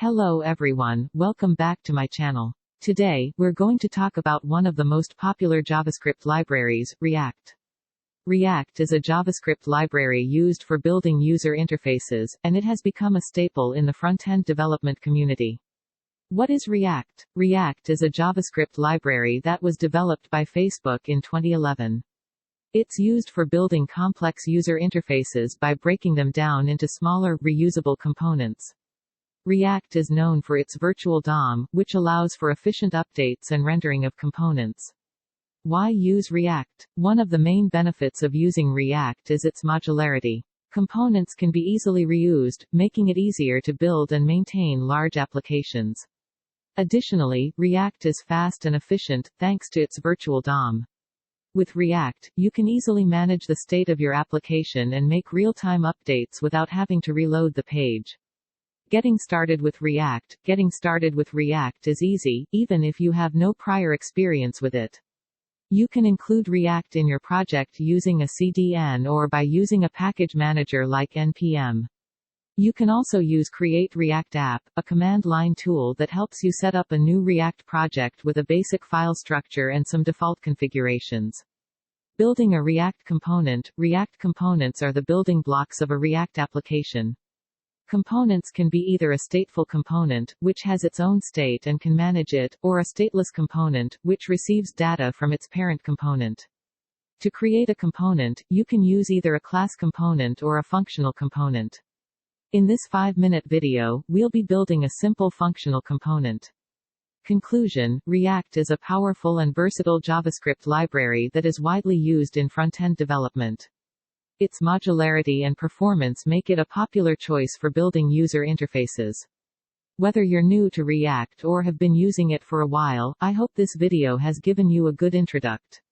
Hello everyone, welcome back to my channel. Today, we're going to talk about one of the most popular JavaScript libraries, React. React is a JavaScript library used for building user interfaces, and it has become a staple in the front-end development community. What is React? React is a JavaScript library that was developed by Facebook in 2011. It's used for building complex user interfaces by breaking them down into smaller, reusable components. React is known for its virtual DOM, which allows for efficient updates and rendering of components. Why use React? One of the main benefits of using React is its modularity. Components can be easily reused, making it easier to build and maintain large applications. Additionally, React is fast and efficient, thanks to its virtual DOM. With React, you can easily manage the state of your application and make real-time updates without having to reload the page. Getting started with React. Getting started with React is easy, even if you have no prior experience with it. You can include React in your project using a CDN or by using a package manager like npm. You can also use Create React App, a command-line tool that helps you set up a new React project with a basic file structure and some default configurations. Building a React component. React components are the building blocks of a React application. Components can be either a stateful component, which has its own state and can manage it, or a stateless component, which receives data from its parent component. To create a component, you can use either a class component or a functional component. In this 5-minute video, we'll be building a simple functional component. Conclusion: React is a powerful and versatile JavaScript library that is widely used in front-end development. Its modularity and performance make it a popular choice for building user interfaces. Whether you're new to React or have been using it for a while, I hope this video has given you a good introduction.